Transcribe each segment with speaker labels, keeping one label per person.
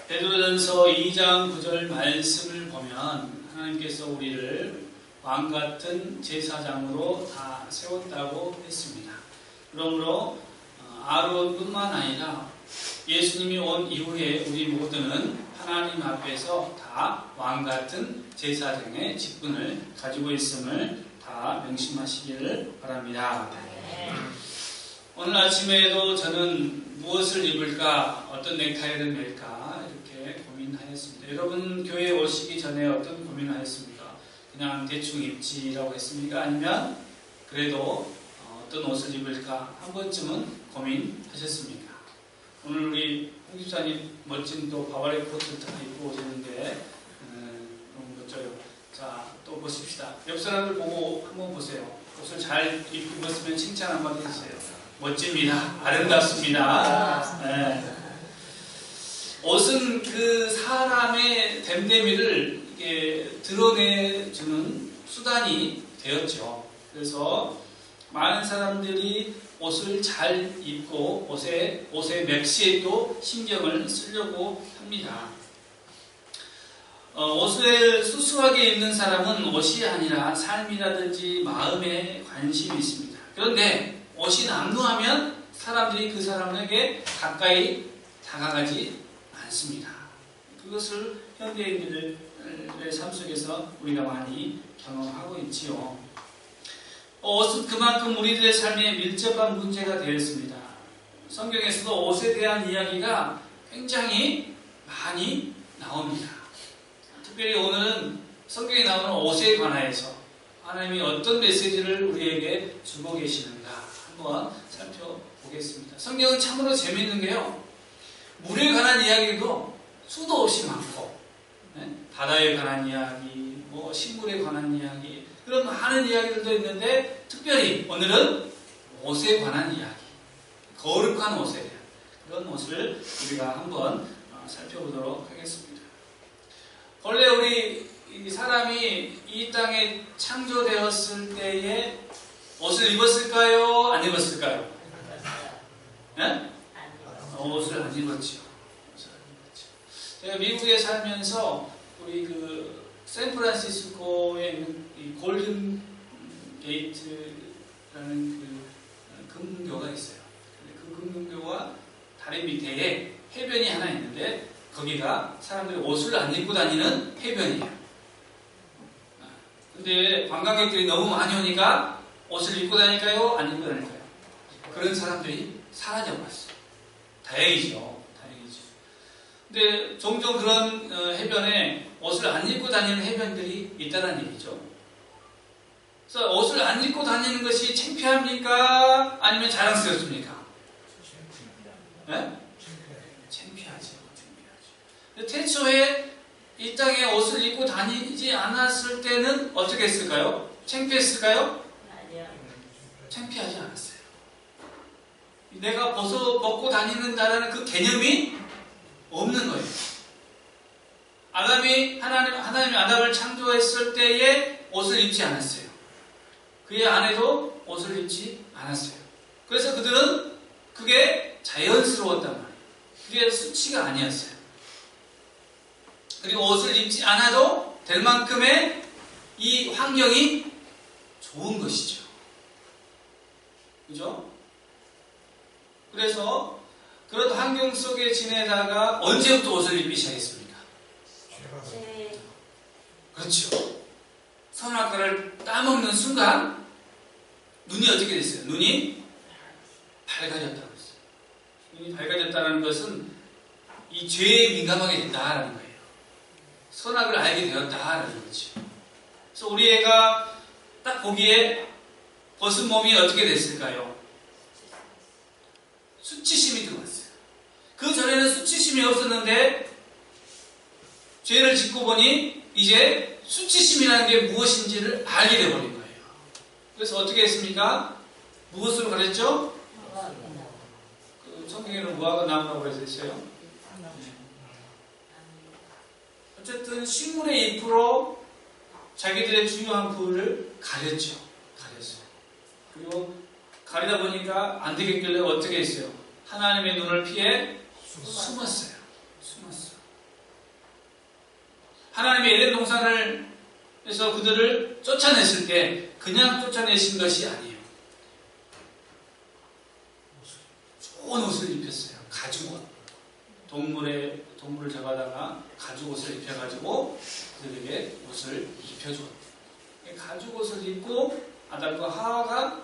Speaker 1: 베드로전서 2장 9절 말씀을 보면 하나님께서 우리를 왕같은 제사장으로 다 세웠다고 했습니다. 그러므로 아론뿐만 아니라 예수님이 온 이후에 우리 모두는 하나님 앞에서 다 왕같은 제사장의 직분을 가지고 있음을 다 명심하시기를 바랍니다. 오늘 아침에도 저는 무엇을 입을까, 어떤 넥타이를 맬까 이렇게 고민하였습니다. 여러분 교회에 오시기 전에 어떤 고민을 하였습니까? 그냥 대충 입지라고 했습니까? 아니면 그래도 어떤 옷을 입을까 한 번쯤은 고민하셨습니까? 오늘 우리 홍 집사님 멋진 또 바바리 코트 다 입고 오셨는데 너무 멋져요. 자, 또 보십시다. 옆 사람을 보고 한번 보세요. 옷을 잘 입었으면 칭찬 한번 해주세요. 멋집니다. 아름답습니다. 네. 옷은 그 사람의 됨됨이를 이렇게 드러내주는 수단이 되었죠. 그래서 많은 사람들이 옷을 잘 입고 옷의 맥시에도 신경을 쓰려고 합니다. 옷을 수수하게 입는 사람은 옷이 아니라 삶이라든지 마음에 관심이 있습니다. 그런데 옷이 남루하면 사람들이 그 사람에게 가까이 다가가지 않습니다. 그것을 현대인들의 삶 속에서 우리가 많이 경험하고 있지요. 옷은 그만큼 우리들의 삶에 밀접한 문제가 되었습니다. 성경에서도 옷에 대한 이야기가 굉장히 많이 나옵니다. 특별히 오늘은 성경에 나오는 옷에 관하여서 하나님이 어떤 메시지를 우리에게 주고 계시는가 한번 살펴보겠습니다. 성경은 참으로 재미있는 게요, 물에 관한 이야기도 수도 없이 많고, 바다에 관한 이야기, 식물에 관한 이야기, 그런 많은 이야기들도 있는데 특별히 오늘은 옷에 관한 이야기, 거룩한 옷에 대한 그런 옷을 우리가 한번 살펴보도록 하겠습니다. 원래 우리 사람이 이 땅에 창조되었을 때에 옷을 입었을까요? 안 입었을까요? 네? 옷을 안 입었죠. 제가 미국에 살면서 우리 샌프란시스코에 있는 이 골든 게이트라는 금문교가 있어요. 그 금문교와 다리 밑에 해변이 하나 있는데 거기가 사람들이 옷을 안 입고 다니는 해변이에요. 근데 관광객들이 너무 많이 오니까 옷을 입고 다닐까요? 안 입고 다닐까요? 그런 사람들이 사라져버렸어요. 다행이죠. 근데 종종 그런 해변에 옷을 안 입고 다니는 해변들이 있다는 얘기죠. 그래서 옷을 안 입고 다니는 것이 창피합니까? 아니면 자랑스럽습니까? 네? 창피하죠. 태초에 이 땅에 옷을 입고 다니지 않았을 때는 어떻게 했을까요? 창피했을까요? 아니요. 창피하지 않았어요. 내가 벗고 다니는다라는 그 개념이 없는 거예요. 하나님이 아담을 창조했을 때에 옷을 입지 않았어요. 그의 아내도 옷을 입지 않았어요. 그래서 그들은 그게 자연스러웠단 말이에요. 그게 수치가 아니었어요. 그리고 옷을 입지 않아도 될 만큼의 이 환경이 좋은 것이죠. 그죠? 그래서 그런 환경 속에 지내다가 언제부터 옷을 입기 시작했습니까? 네. 그렇죠. 선악과를 따먹는 순간 눈이 어떻게 됐어요? 눈이 밝아졌다고 했어요. 눈이 밝아졌다는 것은 이 죄에 민감하게 됐다라는 거예요. 선악을 알게 되었다라는 거죠. 그래서 우리 애가 딱 보기에 벗은 몸이 어떻게 됐을까요? 수치심이 들어왔어요. 그 전에는 수치심이 없었는데 죄를 짓고 보니 이제 수치심이라는 게 무엇인지를 알게 되어버린 거예요. 그래서 어떻게 했습니까? 무엇으로 가르쳤죠? 성경에는 무화과 나무라고 해서 있어요. 어쨌든 식물의 잎으로 자기들의 중요한 부분을 가렸죠. 그리고 가리다 보니까 안 되겠길래 어떻게 했어요? 하나님의 눈을 피해 숨었어요. 하나님의 에덴 동산에서 그들을 쫓아냈을 때 그냥 쫓아내신 것이 아니에요. 좋은 옷을 입혔어요. 가죽옷. 동물을 잡아다가 가죽옷을 입혀가지고 그들에게 옷을 입혀줬어요. 가죽옷을 입고 아담과 하와가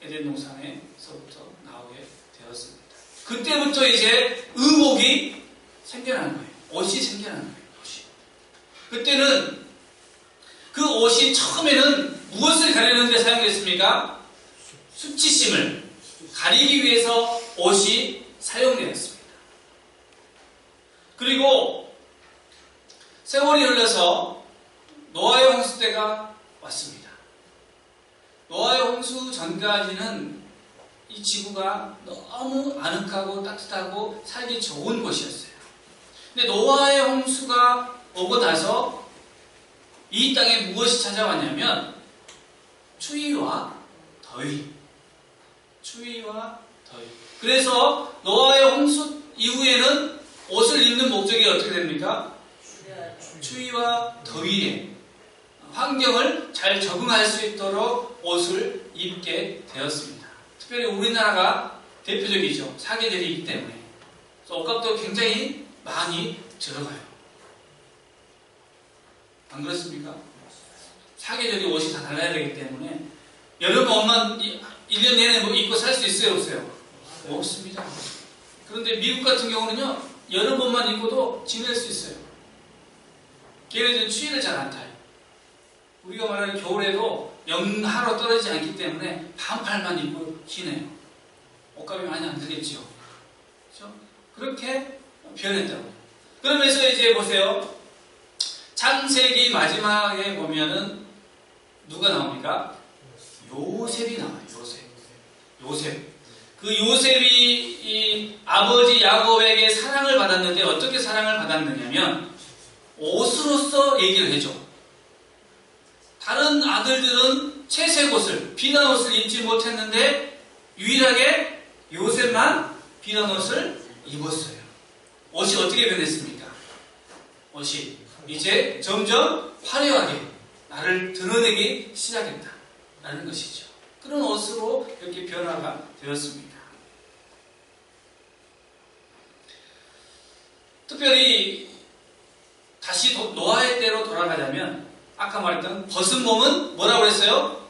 Speaker 1: 에덴 동산에서부터 나오게 되었습니다. 그때부터 이제 의복이 생겨나는 거예요. 옷이 생겨나는 거예요. 옷이. 그때는 그 옷이 처음에는 무엇을 가리는 데 사용됐습니까? 수치심을 가리기 위해서 옷이 사용되었습니다. 그리고 세월이 흘러서 노아의 홍수 때가 왔습니다. 노아의 홍수 전까지는 이 지구가 너무 아늑하고 따뜻하고 살기 좋은 곳이었어요. 근데 노아의 홍수가 오고 나서 이 땅에 무엇이 찾아왔냐면 추위와 더위. 추위와 더위. 그래서 노아의 홍수 이후에는 옷을 입는 목적이 어떻게 됩니까? 추위와 더위에 환경을 잘 적응할 수 있도록 옷을 입게 되었습니다. 특별히 우리나라가 대표적이죠. 사계절이기 때문에. 그래서 옷값도 굉장히 많이 들어가요. 안 그렇습니까? 사계절이 옷이 다 달라야 되기 때문에 여름 옷만 1년 내내 뭐 입고 살 수 있어요? 없어요? 없습니다. 그런데 미국 같은 경우는요, 여름 옷만 입고도 지낼 수 있어요. 걔네들은 추위를 잘 안 타요. 우리가 말하는 겨울에도 영하로 떨어지지 않기 때문에 반팔만 입고 지내요. 옷값이 많이 안 들겠죠. 그렇죠? 그렇게 변했다고요. 그러면서 이제 보세요. 창세기 마지막에 보면은 누가 나옵니까? 요셉이 나와요. 요셉. 그 요셉이 이 아버지 야곱에게 사랑을 받았는데 어떻게 사랑을 받았느냐면 옷으로서 얘기를 해줘. 다른 아들들은 채색 옷을, 비단 옷을 입지 못했는데 유일하게 요셉만 비단 옷을 입었어요. 옷이 어떻게 변했습니까? 옷이 이제 점점 화려하게 나를 드러내기 시작했다라는 것이죠. 그런 옷으로 이렇게 변화가 되었습니다. 특별히 다시 노아의 때로 돌아가자면 아까 말했던 벗은 몸은 뭐라고 했어요?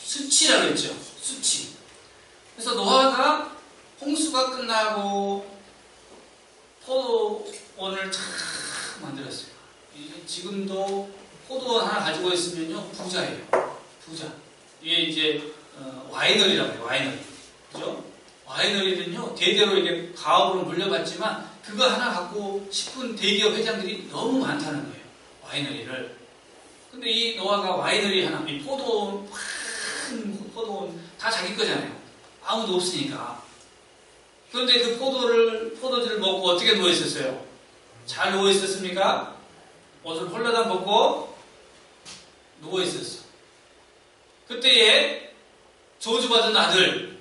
Speaker 1: 수치라고 했죠. 수치. 그래서 노아가 홍수가 끝나고 포도원을 잘 만들었어요. 지금도 포도원 하나 가지고 있으면요 부자예요. 부자. 이게 이제 와이너리라고 해요. 와이너리. 그죠? 와이너리는요 대대로 이게 가업으로 물려받지만 그거 하나 갖고 싶은 대기업 회장들이 너무 많다는 거예요. 와이너리를. 근데 이 노아가 와이너리 하나, 이 포도원, 큰 포도원 다 자기 거잖아요. 아무도 없으니까. 그런데 그 포도주를 먹고 어떻게 누워 있었어요? 잘 누워 있었습니까? 옷을 홀라당 벗고 누워 있었어. 그때에 저주받은 아들이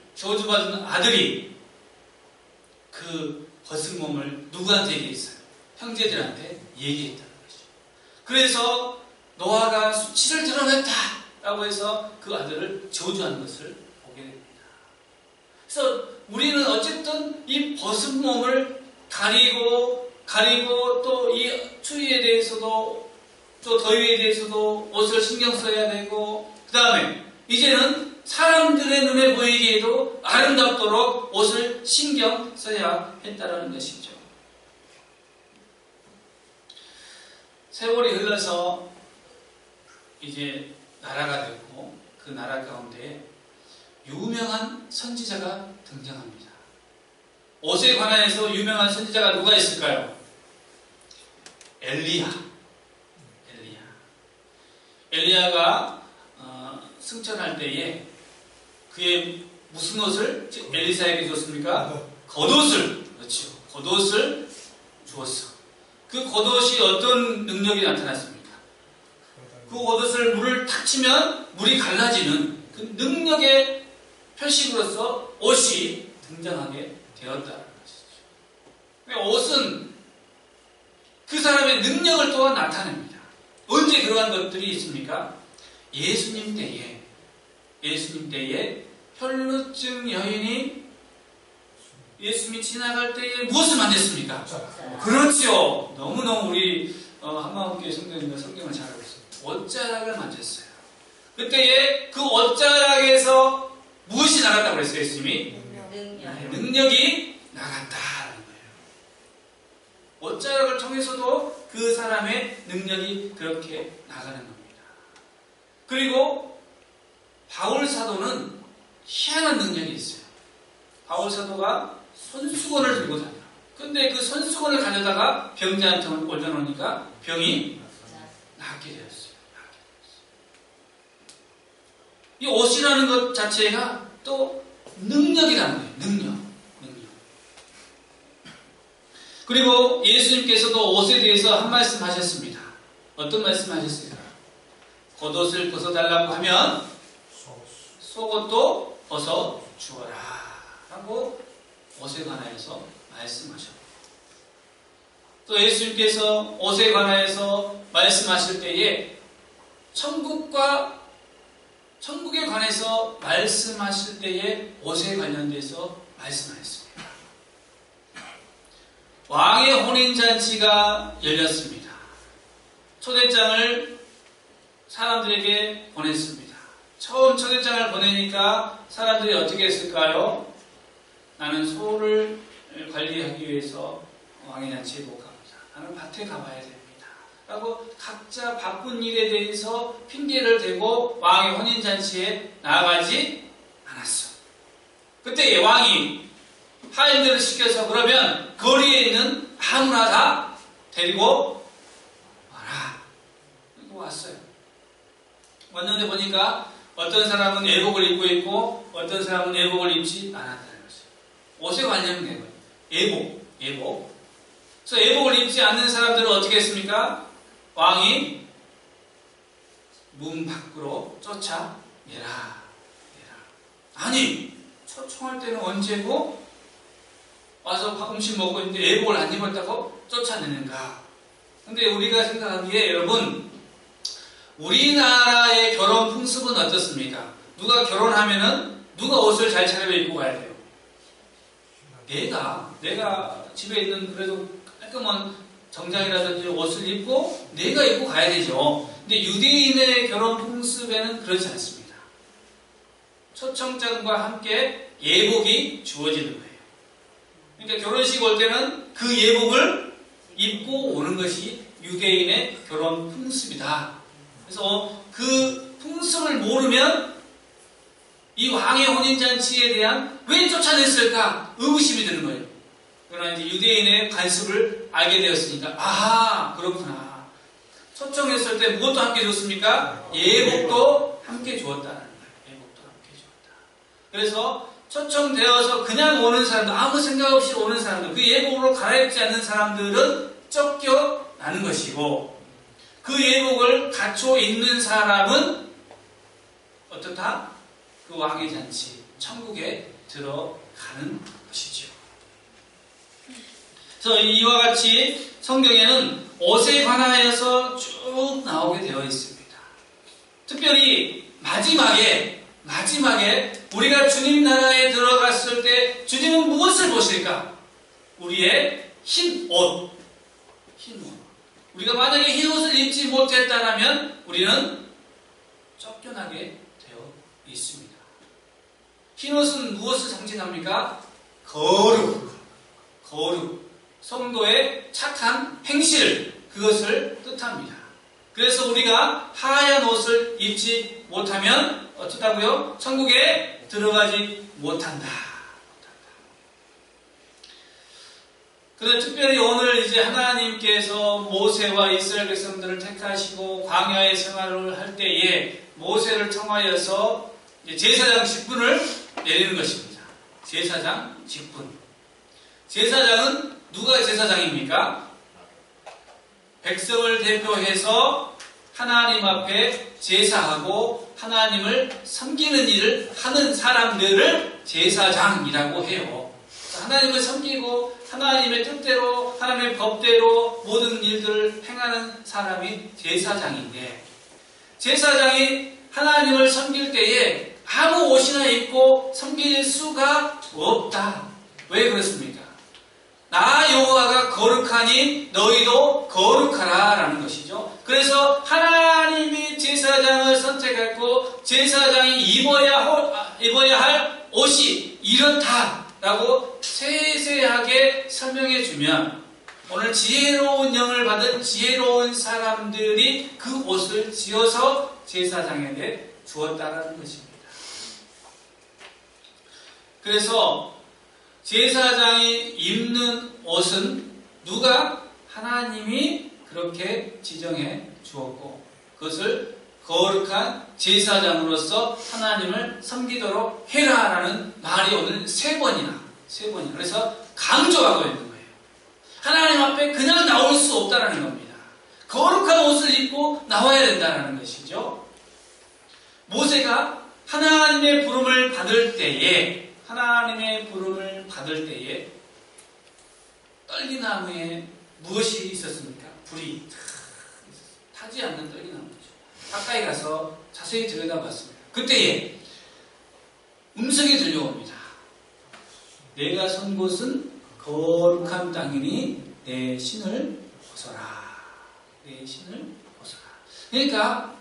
Speaker 1: 그 벗은 몸을 누구한테 얘기했어요? 형제들한테 얘기했다는 것이죠. 그래서 노아가 수치를 드러냈다라고 해서 그 아들을 저주하는 것을 보게 됩니다. 그래서 우리는 어쨌든 이 벗은 몸을 가리고 또 이 추위에 대해서도 또 더위에 대해서도 옷을 신경 써야 되고 그 다음에 이제는 사람들의 눈에 보이기에도 아름답도록 옷을 신경 써야 했다라는 것이죠. 세월이 흘러서 이제 나라가 됐고 그 나라 가운데 유명한 선지자가 등장합니다. 옷에 관해서 유명한 선지자가 누가 있을까요? 엘리야가 승천할 때에 그의 무슨 옷을 엘리사에게 줬습니까? 겉옷을. 그렇죠. 겉옷을 주었어. 그 겉옷이 어떤 능력이 나타났습니까? 그 겉옷을 물을 탁 치면 물이 갈라지는 그 능력의 표식으로서 옷이 등장하게 되었다는 것이죠. 옷은 그 사람의 능력을 또한 나타냅니다. 언제 그러한 것들이 있습니까? 예수님 때에 혈루증 여인이 예수님이 지나갈 때에 무엇을 만졌습니까? 그렇죠. 너무너무 우리 한마음교회 성도님들 성경을 잘 알고 있어요. 옷자락을 만졌어요. 그때에 그 옷자락에서 무엇이 나갔다고 그랬어요? 예수님이? 능력이 나갔다는 거예요. 옷자락을 통해서도 그 사람의 능력이 그렇게 나가는 겁니다. 그리고 바울 사도는 희한한 능력이 있어요. 바울 사도가 손수건을 들고 다녀요. 근데 그 손수건을 가져다가 병자한테 올려놓으니까 병이 낫게 되었어요. 이 옷이라는 것 자체가 또 능력이라는 거예요. 능력. 그리고 예수님께서도 옷에 대해서 한 말씀 하셨습니다. 어떤 말씀 하셨어요? 겉옷을 벗어달라고 하면 속옷도 벗어주어라 라고 옷에 관하여서 말씀하셨고, 또 예수님께서 옷에 관하여서 말씀하실 때에 천국에 관해서 말씀하실 때에 옷에 관련돼서 말씀하셨습니다. 왕의 혼인잔치가 열렸습니다. 초대장을 사람들에게 보냈습니다. 처음 초대장을 보내니까 사람들이 어떻게 했을까요? 나는 소를 관리하기 위해서 왕의 잔치에 못 갑니다. 나는 밭에 가봐야 됩니다. 라고 각자 바쁜 일에 대해서 핑계를 대고 왕의 혼인잔치에 나아가지 않았어. 그때 왕이 하인들을 시켜서 그러면 거리에 있는 아무나 다 데리고 와라. 그리고 왔어요. 왔는데 보니까 어떤 사람은 예복을 입고 있고 어떤 사람은 예복을 입지 않았다는 것이에요. 옷에 관련된 거예요. 예복. 그래서 예복을 입지 않는 사람들은 어떻게 했습니까? 왕이 문 밖으로 쫓아내라. 아니, 초청할 때는 언제고 와서 음식 먹고 있는데 예복을 안 입었다고 쫓아내는가? 근데 우리가 생각하기에 여러분, 우리나라의 결혼 풍습은 어떻습니까? 누가 결혼하면은 누가 옷을 잘 차려입고 가야 돼요? 내가 집에 있는 그래도 깔끔한 정장이라든지 옷을 입고 내가 입고 가야 되죠. 근데 유대인의 결혼 풍습에는 그렇지 않습니다. 초청장과 함께 예복이 주어지는 거예요. 그러니까 결혼식 올 때는 그 예복을 입고 오는 것이 유대인의 결혼 풍습이다. 그래서 그 풍습을 모르면 이 왕의 혼인잔치에 대한 왜 쫓아냈을까 의구심이 드는 거예요. 그러나 이제 유대인의 관습을 알게 되었으니까, 아, 그렇구나. 초청했을 때 무엇도 함께 줬습니까? 예복도 함께 주었다는 거예요. 예복도 함께 주었다. 그래서 초청되어서 그냥 오는 사람들, 아무 생각 없이 오는 사람들, 그 예복으로 갈아입지 않는 사람들은 쫓겨나는 것이고, 그 예복을 갖춰 입는 사람은 어떻다? 그 왕의 잔치, 천국에 들어가는 것이죠. 그래서 이와 같이 성경에는 옷에 관하여서 쭉 나오게 되어 있습니다. 특별히 마지막에 우리가 주님 나라에 들어갔을 때 주님은 무엇을 보실까? 우리의 흰 옷. 우리가 만약에 흰 옷을 입지 못했다면 우리는 쫓겨나게 되어 있습니다. 흰 옷은 무엇을 상징합니까? 거룩. 성도의 착한 행실, 그것을 뜻합니다. 그래서 우리가 하얀 옷을 입지 못하면 어쩌다고요? 천국에 들어가지 못한다. 그런데 특별히 오늘 이제 하나님께서 모세와 이스라엘 백성들을 택하시고 광야의 생활을 할 때에 모세를 통하여서 제사장 직분을 내리는 것입니다. 제사장 직분. 제사장은 누가 제사장입니까? 백성을 대표해서 하나님 앞에 제사하고 하나님을 섬기는 일을 하는 사람들을 제사장이라고 해요. 하나님을 섬기고 하나님의 뜻대로 하나님의 법대로 모든 일들을 행하는 사람이 제사장인데, 제사장이 하나님을 섬길 때에 아무 옷이나 입고 섬길 수가 없다. 왜 그렇습니까? 나 여호와가 거룩하니 너희도 거룩하라 라는 것이죠. 그래서 하나님이 제사장을 선택했고 제사장이 입어야 할 옷이 이렇다 라고 세세하게 설명해 주면, 오늘 지혜로운 영을 받은 지혜로운 사람들이 그 옷을 지어서 제사장에게 주었다라는 것입니다. 그래서 제사장이 입는 옷은 누가? 하나님이 그렇게 지정해 주었고, 그것을 거룩한 제사장으로서 하나님을 섬기도록 해라라는 말이 오늘 세 번이나. 그래서 강조하고 있는 거예요. 하나님 앞에 그냥 나올 수 없다라는 겁니다. 거룩한 옷을 입고 나와야 된다는 것이죠. 모세가 하나님의 부름을 받을 때에 떨기나무에 무엇이 있었습니까? 불이 타지 않는 떨기나무죠. 가까이 가서 자세히 들여다봤습니다. 그때에 음성이 들려옵니다. 내가 선 곳은 거룩한 땅이니 내 신을 벗어라. 내 신을 벗어라. 그러니까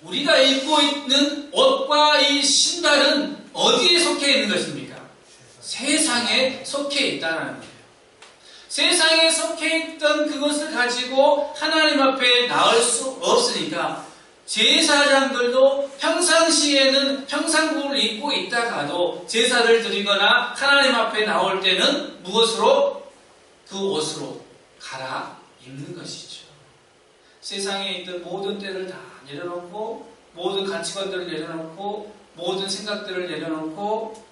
Speaker 1: 우리가 입고 있는 옷과 이 신발은 어디에 속해 있는 것입니까? 세상에 속해 있다는 거예요. 세상에 속해 있던 그것을 가지고 하나님 앞에 나올 수 없으니까 제사장들도 평상시에는 평상복을 입고 있다가도 제사를 드리거나 하나님 앞에 나올 때는 무엇으로? 그 옷으로 갈아입는 것이죠. 세상에 있던 모든 때를 다 내려놓고, 모든 가치관들을 내려놓고, 모든 생각들을 내려놓고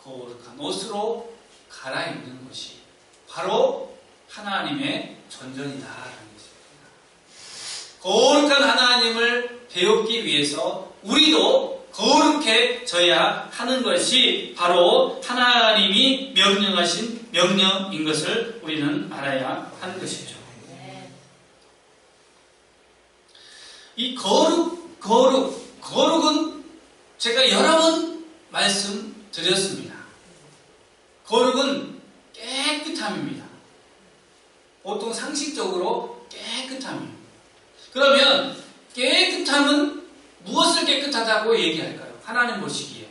Speaker 1: 거룩한 옷으로 갈아입는 것이 바로 하나님의 전전이다라는 것입니다. 거룩한 하나님을 배우기 위해서 우리도 거룩해져야 하는 것이 바로 하나님이 명령하신 명령인 것을 우리는 알아야 하는 것이죠. 이 거룩은 제가 여러 번 말씀드렸습니다. 거룩은 깨끗함입니다. 보통 상식적으로 깨끗함이에요. 그러면 깨끗함은 무엇을 깨끗하다고 얘기할까요? 하나님 보시기에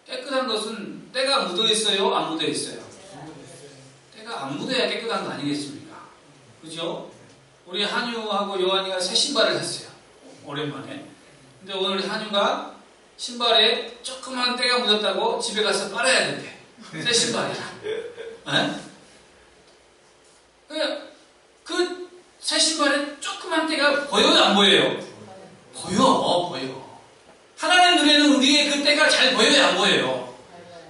Speaker 1: 깨끗한 것은 때가 묻어 있어요? 안 묻어 있어요? 때가 안 묻어야 깨끗한 거 아니겠습니까? 그죠? 우리 한유하고 요한이가 새 신발을 샀어요. 오랜만에. 근데 오늘 한유가 신발에 조그만 때가 묻었다고 집에 가서 빨아야 된대. 새 신발이라. 그 새 신발에 조그만 때가 보여요? 안 보여요? 보여. 하나님 눈에는 우리의 그 때가 잘 보여요? 안 보여요?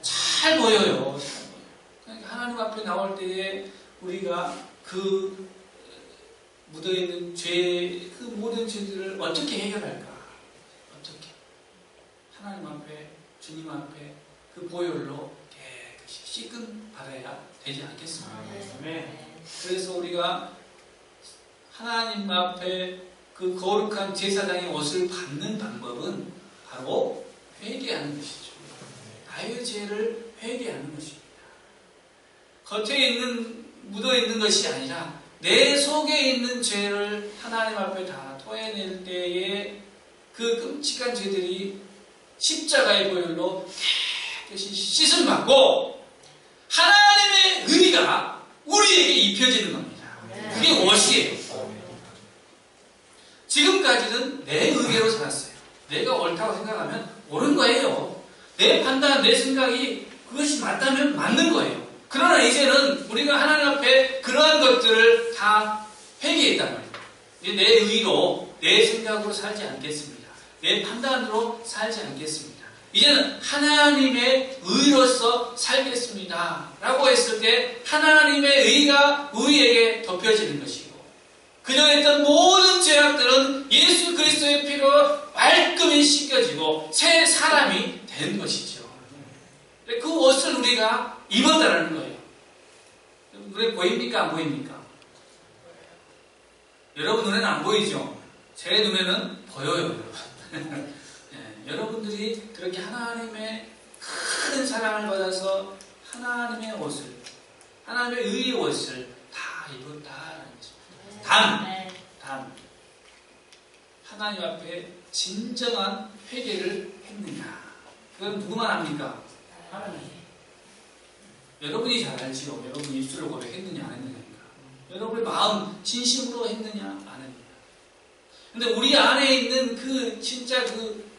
Speaker 1: 잘 보여요. 그러니까 하나님 앞에 나올 때에 우리가 그 묻어있는 죄, 그 모든 죄들을 어떻게 해결할까? 어떻게? 하나님 앞에, 주님 앞에 그 보혈로 깨끗이 씻금 받아야 되지 않겠습니까? 그래서 우리가 하나님 앞에 그 거룩한 제사장의 옷을 받는 방법은 바로 회개하는 것이죠. 나의 죄를 회개하는 것입니다. 겉에 묻어있는 것이 아니라 내 속에 있는 죄를 하나님 앞에 다 토해낼 때에 그 끔찍한 죄들이 십자가의 보혈로 깨끗이 씻음 받고 하나님의 의가 우리에게 입혀지는 겁니다. 그게 옷이에요. 지금까지는 내 의계로 살았어요. 내가 옳다고 생각하면 옳은 거예요. 내 판단, 내 생각이 그것이 맞다면 맞는 거예요. 그러나 이제는 우리가 하나님 앞에 그러한 것들을 다 회개했단 말이에요. 내 의로, 내 생각으로 살지 않겠습니다. 내 판단으로 살지 않겠습니다. 이제는 하나님의 의로서 살겠습니다. 라고 했을 때 하나님의 의가 우리에게 덮여지는 것이고, 그저 했던 모든 죄악들은 예수 그리스도의 피로 말끔히 씻겨지고 새 사람이 된 것이죠. 그 옷을 우리가 입었다는 거예요. 눈에 보입니까? 안 보입니까? 여러분 눈에는 안 보이죠? 제 눈에는 보여요. 네, 여러분들이 그렇게 하나님의 큰 사랑을 받아서 하나님의 옷을, 하나님의 의의 옷을 다 입었다라는 거죠. 단 하나님 앞에 진정한 회개를 했느냐? 그건 누구만 압니까? 하나님. 여러분이 잘 알지요. 여러분이 입술로 고백했느냐 안 했느냐니까. 여러분의 마음 진심으로 했느냐 안 했느냐. 근데 우리 안에 있는 그 진짜 그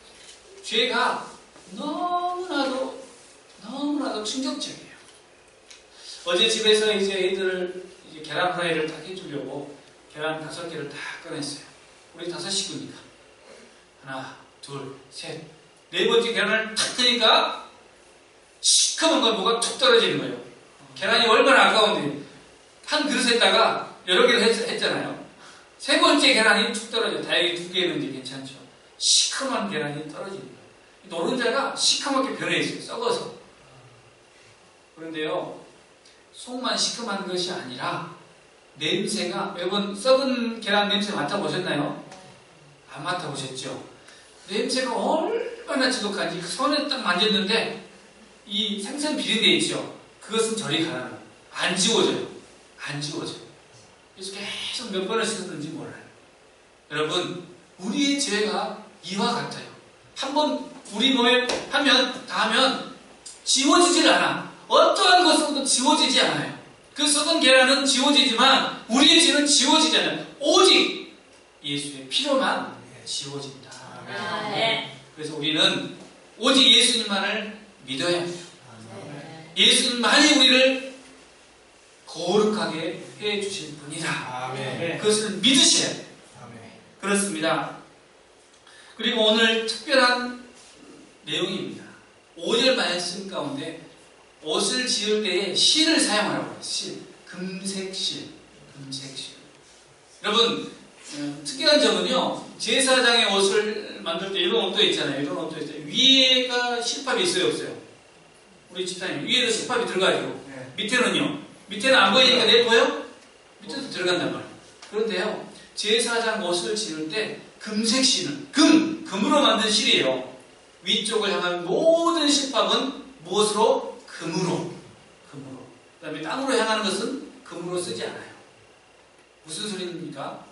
Speaker 1: 죄가 너무나도 충격적이에요. 어제 집에서 이제 애들 이제 계란 후라이를 딱 해주려고 계란 5개를 딱 꺼냈어요. 우리 5식구니까. 하나, 둘, 셋. 4번째 계란을 탁 뜨니까 시커먼 건 뭐가 툭 떨어지는 거예요. 계란이 얼마나 아까운데 한 그릇에다가 여러 개를 했잖아요. 3번째 계란이 툭 떨어져요. 다행히 2개였는데 괜찮죠. 시커먼 계란이 떨어지는 거예요. 노른자가 시커멓게 변해 있어요. 썩어서. 그런데요, 속만 시커먼 것이 아니라 냄새가, 여러분 썩은 계란 냄새 맡아보셨나요? 안 맡아보셨죠? 냄새가 얼마나 지독한지 손에 딱 만졌는데 이 생선 비린내 있죠? 그것은 저리 가라는 안 지워져요. 안 지워져요. 그래서 계속 몇 번을 씻었는지 몰라요. 여러분, 우리의 죄가 이와 같아요. 한번 우리 몸에 하면 다 하면 지워지질 않아. 어떠한 것으로도 지워지지 않아요. 그 썩은 계란은 지워지지만 우리의 죄는 지워지지 않아요. 오직 예수의 피로만 지워진다. 그래서 우리는 오직 예수님만을 믿어야 해요. 예수님만이 우리를 거룩하게 해주실 분이다. 그것을 믿으셔야 돼요. 그렇습니다. 그리고 오늘 특별한 내용입니다. 5절 말씀 가운데 옷을 지을 때에 실을 사용하라고 해요. 실. 금색실. 여러분, 특이한 점은요, 제사장의 옷을 만들 때 이런 옷도 있잖아요. 이런 옷도 있어요. 위에가 실밥이 있어요, 없어요? 우리 집사님, 위에도 실밥이 들어가죠. 밑에는요? 밑에는 안 보이니까 내보여? 밑에도 들어간단 말이에요. 그런데요, 제사장 옷을 지을 때 금색 실은, 금으로 만든 실이에요. 위쪽을 향한 모든 실밥은 무엇으로? 금으로. 그 다음에 땅으로 향하는 것은 금으로 쓰지 않아요. 무슨 소리입니까?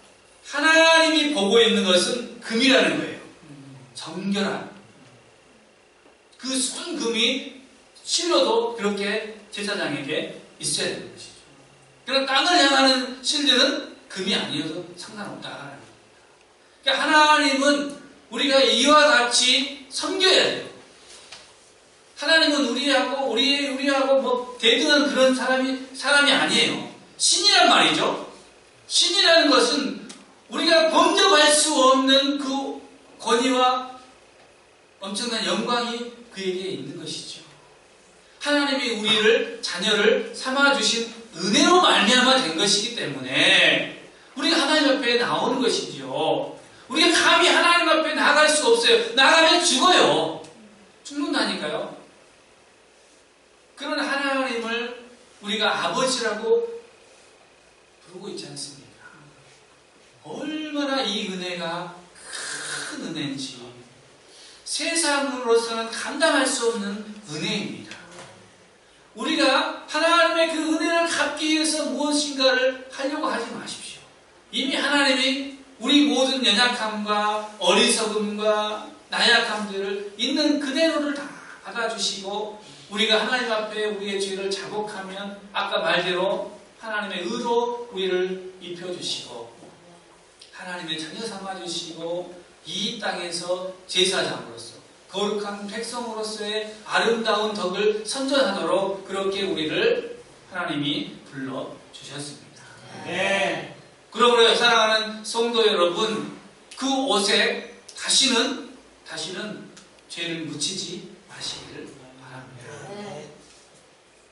Speaker 1: 하나님이 보고 있는 것은 금이라는 거예요. 정결한. 그 순금이 실로도 그렇게 제사장에게 있어야 되는 것이죠. 그럼 땅을 향하는 실들은 금이 아니어도 상관없다라는 겁니다. 그러니까 하나님은 우리가 이와 같이 섬겨야 돼요. 하나님은 우리하고 뭐 대등한 그런 사람이 아니에요. 신이란 말이죠. 신이라는 것은 우리가 범접할 수 없는 그 권위와 엄청난 영광이 그에게 있는 것이죠. 하나님이 우리를 자녀를 삼아주신 은혜로 말미암아 된 것이기 때문에 우리가 하나님 앞에 나오는 것이죠. 우리가 감히 하나님 앞에 나갈 수 없어요. 나가면 죽어요. 죽는다니까요. 그런 하나님을 우리가 아버지라고 부르고 있지 않습니까? 얼마나 이 은혜가 큰 은혜인지 세상으로서는 감당할 수 없는 은혜입니다. 우리가 하나님의 그 은혜를 갚기 위해서 무엇인가를 하려고 하지 마십시오. 이미 하나님이 우리 모든 연약함과 어리석음과 나약함들을 있는 그대로를 다 받아주시고 우리가 하나님 앞에 우리의 죄를 자복하면 아까 말대로 하나님의 의로 우리를 입혀주시고 하나님의 자녀 삼아주시고 이 땅에서 제사장으로서 거룩한 백성으로서의 아름다운 덕을 선전하도록 그렇게 우리를 하나님이 불러주셨습니다. 네. 그러므로 사랑하는 성도 여러분, 그 옷에 다시는 죄를 묻히지 마시기를 바랍니다.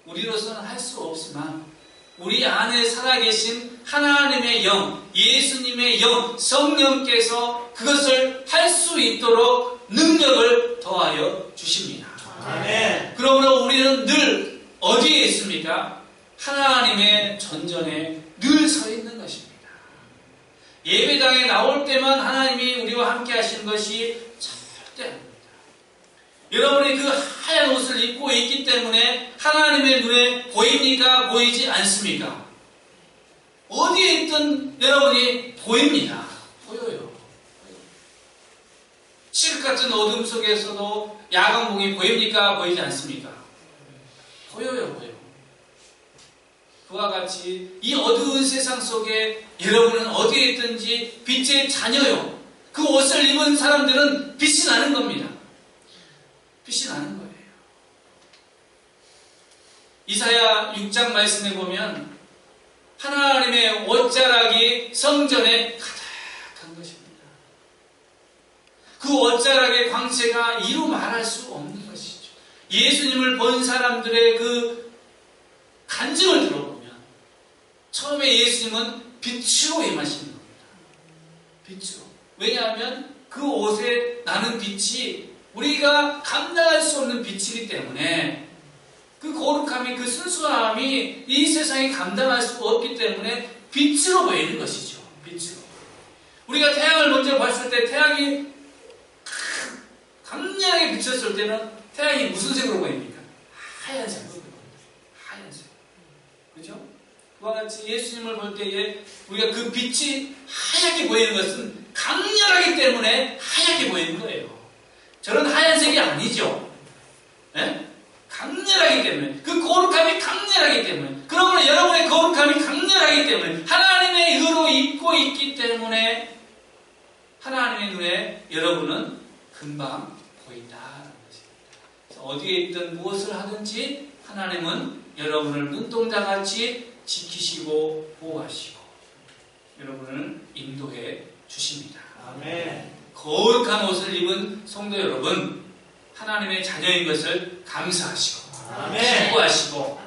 Speaker 1: 우리로서는 할 수 없지만 우리 안에 살아계신 하나님의 영, 예수님의 영, 성령께서 그것을 할 수 있도록 능력을 더하여 주십니다.
Speaker 2: 아멘.
Speaker 1: 그러므로 우리는 늘 어디에 있습니까? 하나님의 전전에 늘 서 있는 것입니다. 예배당에 나올 때만 하나님이 우리와 함께 하시는 것이 절대 아닙니다. 여러분이 그 하얀 옷을 입고 있기 때문에 하나님의 눈에 보입니까? 보이지 않습니까? 어디에 있든 여러분이 보입니다. 보여요. 칠흑 같은 어둠 속에서도 야광봉이 보입니까? 보이지 않습니까? 보여요, 보여요. 그와 같이 이 어두운 세상 속에 여러분은 어디에 있든지 빛의 자녀요. 그 옷을 입은 사람들은 빛이 나는 겁니다. 빛이 나는 거예요. 이사야 6장 말씀에 보면 하나님의 옷자락이 성전에 가득한 것입니다. 그 옷자락의 광채가 이루 말할 수 없는 것이죠. 예수님을 본 사람들의 그 간증을 들어보면 처음에 예수님은 빛으로 임하시는 겁니다. 빛으로. 왜냐하면 그 옷에 나는 빛이 우리가 감당할 수 없는 빛이기 때문에 그 거룩함이, 그 순수함이 이 세상이 감당할 수 없기 때문에 빛으로 보이는 것이죠. 빛으로. 우리가 태양을 먼저 봤을 때 태양이 강렬하게 비쳤을 때는 태양이 무슨 색으로 보입니까? 하얀색으로 보입니다. 하얀색. 그죠? 그와 같이 예수님을 볼 때에 우리가 그 빛이 하얗게 보이는 것은 강렬하기 때문에 하얗게 보이는 거예요. 저런 하얀색이 아니죠. 네? 강렬하기 때문에, 그 거룩함이 강렬하기 때문에, 그러므로 여러분의 거룩함이 강렬하기 때문에, 하나님의 의로 입고 있기 때문에 하나님의 눈에 여러분은 금방 보인다는 것입니다. 그래서 어디에 있든 무엇을 하든지 하나님은 여러분을 눈동자같이 지키시고 보호하시고 여러분을 인도해 주십니다.
Speaker 2: 아멘.
Speaker 1: 거룩한 옷을 입은 성도 여러분, 하나님의 자녀인 것을 감사하시고 기뻐하시고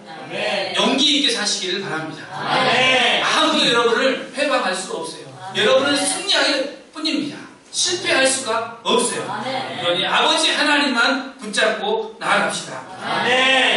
Speaker 1: 용기 있게 사시기를 바랍니다.
Speaker 2: 아멘.
Speaker 1: 아무도 여러분을 회방할 수 없어요. 여러분은 승리할 뿐입니다. 실패할 수가 없어요. 그러니 아버지 하나님만 붙잡고 나아갑시다.
Speaker 2: 아멘.